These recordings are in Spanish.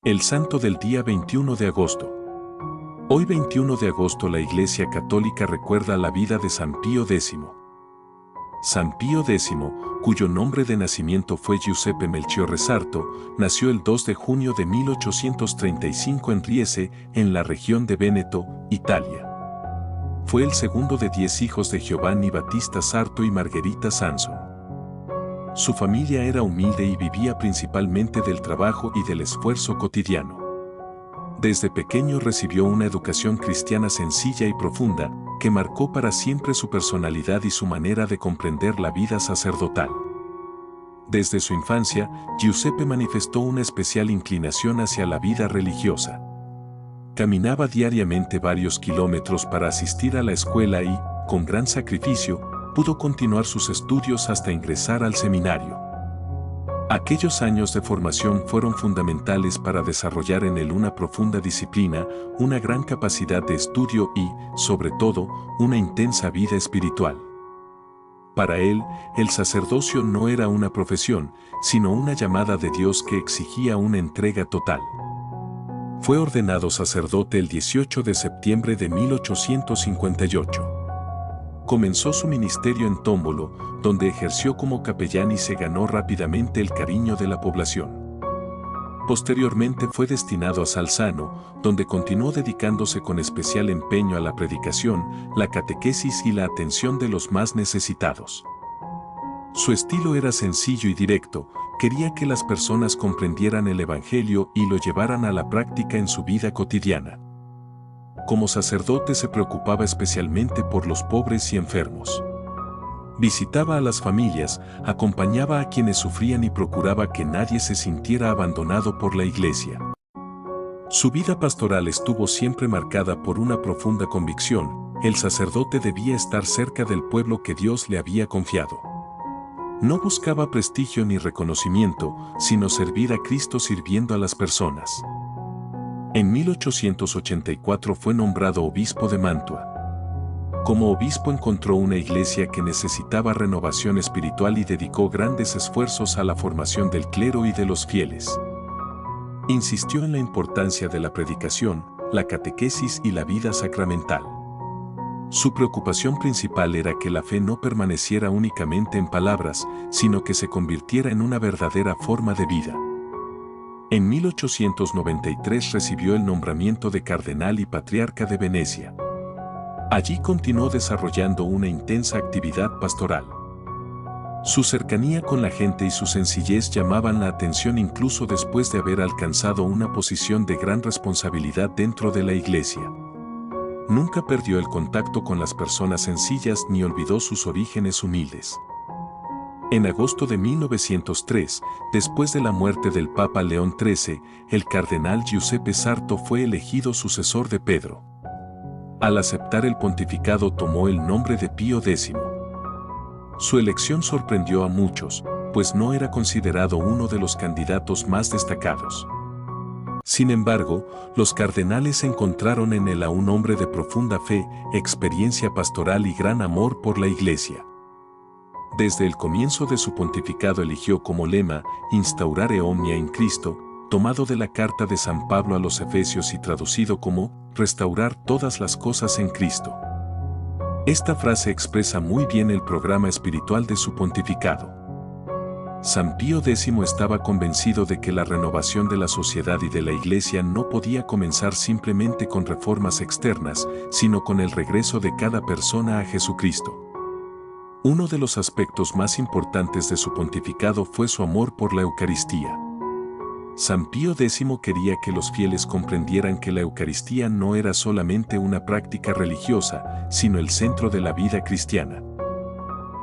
El santo del día 21 de agosto. Hoy 21 de agosto la Iglesia Católica recuerda la vida de San Pío X. San Pío X, cuyo nombre de nacimiento fue Giuseppe Melchiorre Sarto, nació el 2 de junio de 1835 en Riese, en la región de Véneto, Italia. Fue el segundo de 10 hijos de Giovanni Battista Sarto y Margherita Sanson. Su familia era humilde y vivía principalmente del trabajo y del esfuerzo cotidiano. Desde pequeño recibió una educación cristiana sencilla y profunda, que marcó para siempre su personalidad y su manera de comprender la vida sacerdotal. Desde su infancia, Giuseppe manifestó una especial inclinación hacia la vida religiosa. Caminaba diariamente varios kilómetros para asistir a la escuela y, con gran sacrificio, pudo continuar sus estudios hasta ingresar al seminario. Aquellos años de formación fueron fundamentales para desarrollar en él una profunda disciplina, una gran capacidad de estudio y, sobre todo, una intensa vida espiritual. Para él, el sacerdocio no era una profesión, sino una llamada de Dios que exigía una entrega total. Fue ordenado sacerdote el 18 de septiembre de 1858. Comenzó su ministerio en Tómbolo, donde ejerció como capellán y se ganó rápidamente el cariño de la población. Posteriormente fue destinado a Salzano, donde continuó dedicándose con especial empeño a la predicación, la catequesis y la atención de los más necesitados. Su estilo era sencillo y directo, quería que las personas comprendieran el Evangelio y lo llevaran a la práctica en su vida cotidiana. Como sacerdote se preocupaba especialmente por los pobres y enfermos. Visitaba a las familias, acompañaba a quienes sufrían y procuraba que nadie se sintiera abandonado por la Iglesia. Su vida pastoral estuvo siempre marcada por una profunda convicción: el sacerdote debía estar cerca del pueblo que Dios le había confiado. No buscaba prestigio ni reconocimiento, sino servir a Cristo sirviendo a las personas. En 1884 fue nombrado obispo de Mantua. Como obispo encontró una iglesia que necesitaba renovación espiritual y dedicó grandes esfuerzos a la formación del clero y de los fieles. Insistió en la importancia de la predicación, la catequesis y la vida sacramental. Su preocupación principal era que la fe no permaneciera únicamente en palabras, sino que se convirtiera en una verdadera forma de vida. En 1893 recibió el nombramiento de cardenal y patriarca de Venecia. Allí continuó desarrollando una intensa actividad pastoral. Su cercanía con la gente y su sencillez llamaban la atención incluso después de haber alcanzado una posición de gran responsabilidad dentro de la Iglesia. Nunca perdió el contacto con las personas sencillas ni olvidó sus orígenes humildes. En agosto de 1903, después de la muerte del Papa León XIII, el cardenal Giuseppe Sarto fue elegido sucesor de Pedro. Al aceptar el pontificado tomó el nombre de Pío X. Su elección sorprendió a muchos, pues no era considerado uno de los candidatos más destacados. Sin embargo, los cardenales encontraron en él a un hombre de profunda fe, experiencia pastoral y gran amor por la Iglesia. Desde el comienzo de su pontificado eligió como lema Instaurare omnia in Cristo, tomado de la carta de San Pablo a los Efesios y traducido como restaurar todas las cosas en Cristo. Esta frase expresa muy bien el programa espiritual de su pontificado. San Pío X estaba convencido de que la renovación de la sociedad y de la Iglesia no podía comenzar simplemente con reformas externas, sino con el regreso de cada persona a Jesucristo. Uno de los aspectos más importantes de su pontificado fue su amor por la Eucaristía. San Pío X quería que los fieles comprendieran que la Eucaristía no era solamente una práctica religiosa, sino el centro de la vida cristiana.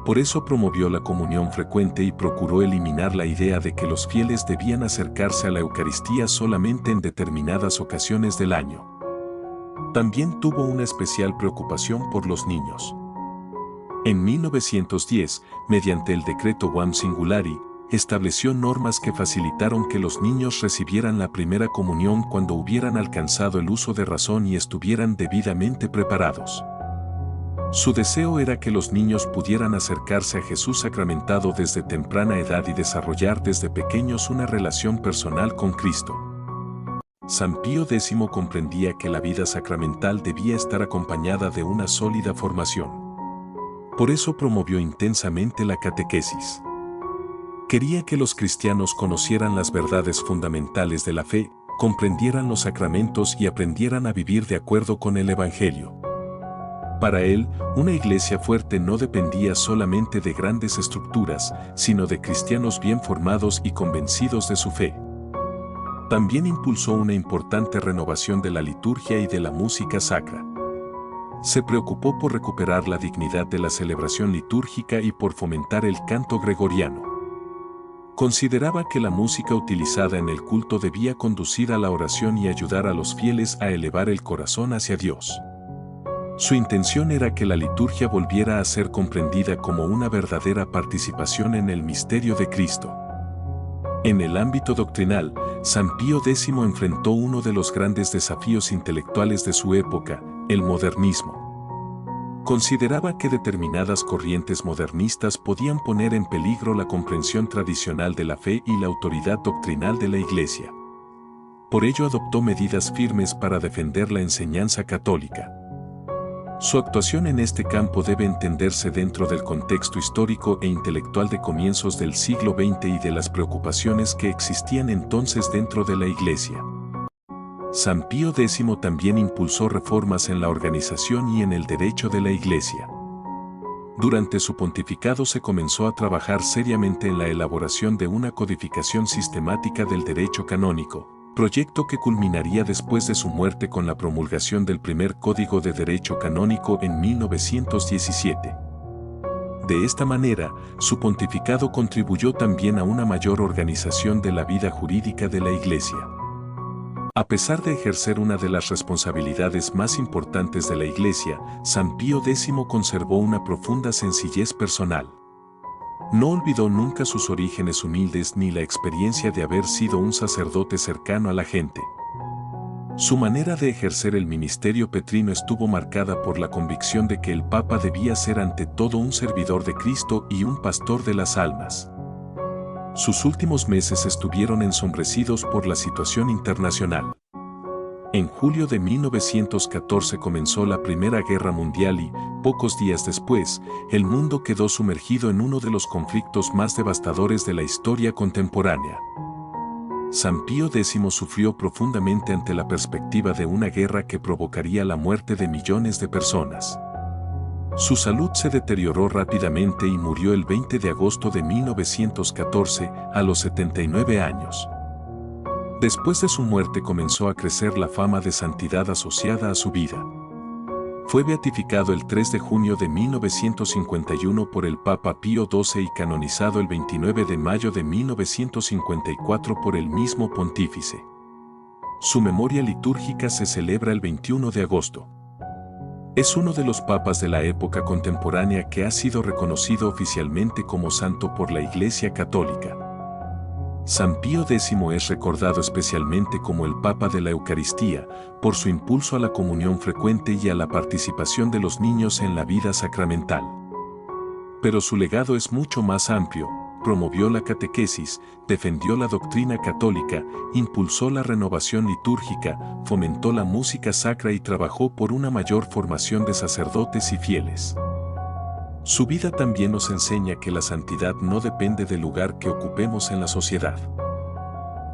Por eso promovió la comunión frecuente y procuró eliminar la idea de que los fieles debían acercarse a la Eucaristía solamente en determinadas ocasiones del año. También tuvo una especial preocupación por los niños. En 1910, mediante el decreto Quam Singulari, estableció normas que facilitaron que los niños recibieran la primera comunión cuando hubieran alcanzado el uso de razón y estuvieran debidamente preparados. Su deseo era que los niños pudieran acercarse a Jesús sacramentado desde temprana edad y desarrollar desde pequeños una relación personal con Cristo. San Pío X comprendía que la vida sacramental debía estar acompañada de una sólida formación. Por eso promovió intensamente la catequesis. Quería que los cristianos conocieran las verdades fundamentales de la fe, comprendieran los sacramentos y aprendieran a vivir de acuerdo con el Evangelio. Para él, una iglesia fuerte no dependía solamente de grandes estructuras, sino de cristianos bien formados y convencidos de su fe. También impulsó una importante renovación de la liturgia y de la música sacra. Se preocupó por recuperar la dignidad de la celebración litúrgica y por fomentar el canto gregoriano. Consideraba que la música utilizada en el culto debía conducir a la oración y ayudar a los fieles a elevar el corazón hacia Dios. Su intención era que la liturgia volviera a ser comprendida como una verdadera participación en el misterio de Cristo. En el ámbito doctrinal, San Pío X enfrentó uno de los grandes desafíos intelectuales de su época, el modernismo. Consideraba que determinadas corrientes modernistas podían poner en peligro la comprensión tradicional de la fe y la autoridad doctrinal de la Iglesia. Por ello adoptó medidas firmes para defender la enseñanza católica. Su actuación en este campo debe entenderse dentro del contexto histórico e intelectual de comienzos del siglo XX y de las preocupaciones que existían entonces dentro de la Iglesia. San Pío X también impulsó reformas en la organización y en el derecho de la Iglesia. Durante su pontificado se comenzó a trabajar seriamente en la elaboración de una codificación sistemática del derecho canónico, proyecto que culminaría después de su muerte con la promulgación del primer Código de Derecho Canónico en 1917. De esta manera, su pontificado contribuyó también a una mayor organización de la vida jurídica de la Iglesia. A pesar de ejercer una de las responsabilidades más importantes de la Iglesia, San Pío X conservó una profunda sencillez personal. No olvidó nunca sus orígenes humildes ni la experiencia de haber sido un sacerdote cercano a la gente. Su manera de ejercer el ministerio petrino estuvo marcada por la convicción de que el Papa debía ser ante todo un servidor de Cristo y un pastor de las almas. Sus últimos meses estuvieron ensombrecidos por la situación internacional. En julio de 1914 comenzó la Primera Guerra Mundial y, pocos días después, el mundo quedó sumergido en uno de los conflictos más devastadores de la historia contemporánea. San Pío X sufrió profundamente ante la perspectiva de una guerra que provocaría la muerte de millones de personas. Su salud se deterioró rápidamente y murió el 20 de agosto de 1914, a los 79 años. Después de su muerte comenzó a crecer la fama de santidad asociada a su vida. Fue beatificado el 3 de junio de 1951 por el Papa Pío XII y canonizado el 29 de mayo de 1954 por el mismo pontífice. Su memoria litúrgica se celebra el 21 de agosto. Es uno de los papas de la época contemporánea que ha sido reconocido oficialmente como santo por la Iglesia Católica. San Pío X es recordado especialmente como el Papa de la Eucaristía, por su impulso a la comunión frecuente y a la participación de los niños en la vida sacramental. Pero su legado es mucho más amplio. Promovió la catequesis, defendió la doctrina católica, impulsó la renovación litúrgica, fomentó la música sacra y trabajó por una mayor formación de sacerdotes y fieles. Su vida también nos enseña que la santidad no depende del lugar que ocupemos en la sociedad.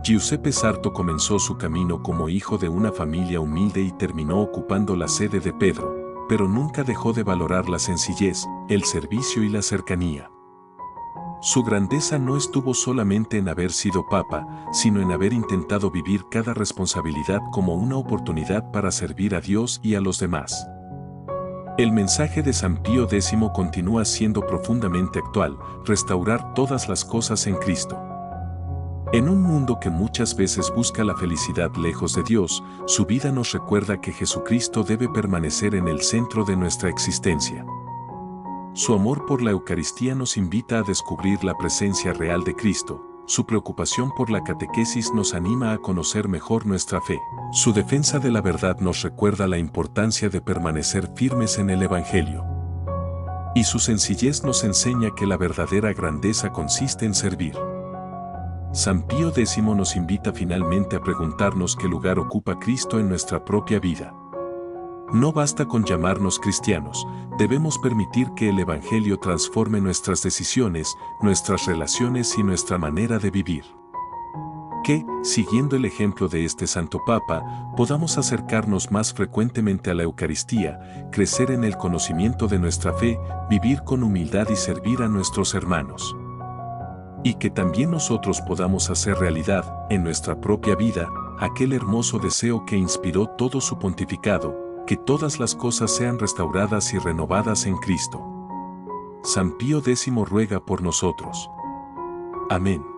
Giuseppe Sarto comenzó su camino como hijo de una familia humilde y terminó ocupando la sede de Pedro, pero nunca dejó de valorar la sencillez, el servicio y la cercanía. Su grandeza no estuvo solamente en haber sido papa, sino en haber intentado vivir cada responsabilidad como una oportunidad para servir a Dios y a los demás. El mensaje de San Pío X continúa siendo profundamente actual: restaurar todas las cosas en Cristo. En un mundo que muchas veces busca la felicidad lejos de Dios, su vida nos recuerda que Jesucristo debe permanecer en el centro de nuestra existencia. Su amor por la Eucaristía nos invita a descubrir la presencia real de Cristo. Su preocupación por la catequesis nos anima a conocer mejor nuestra fe. Su defensa de la verdad nos recuerda la importancia de permanecer firmes en el Evangelio. Y su sencillez nos enseña que la verdadera grandeza consiste en servir. San Pío X nos invita finalmente a preguntarnos qué lugar ocupa Cristo en nuestra propia vida. No basta con llamarnos cristianos, debemos permitir que el Evangelio transforme nuestras decisiones, nuestras relaciones y nuestra manera de vivir. Que, siguiendo el ejemplo de este Santo Papa, podamos acercarnos más frecuentemente a la Eucaristía, crecer en el conocimiento de nuestra fe, vivir con humildad y servir a nuestros hermanos. Y que también nosotros podamos hacer realidad, en nuestra propia vida, aquel hermoso deseo que inspiró todo su pontificado, que todas las cosas sean restauradas y renovadas en Cristo. San Pío X ruega por nosotros. Amén.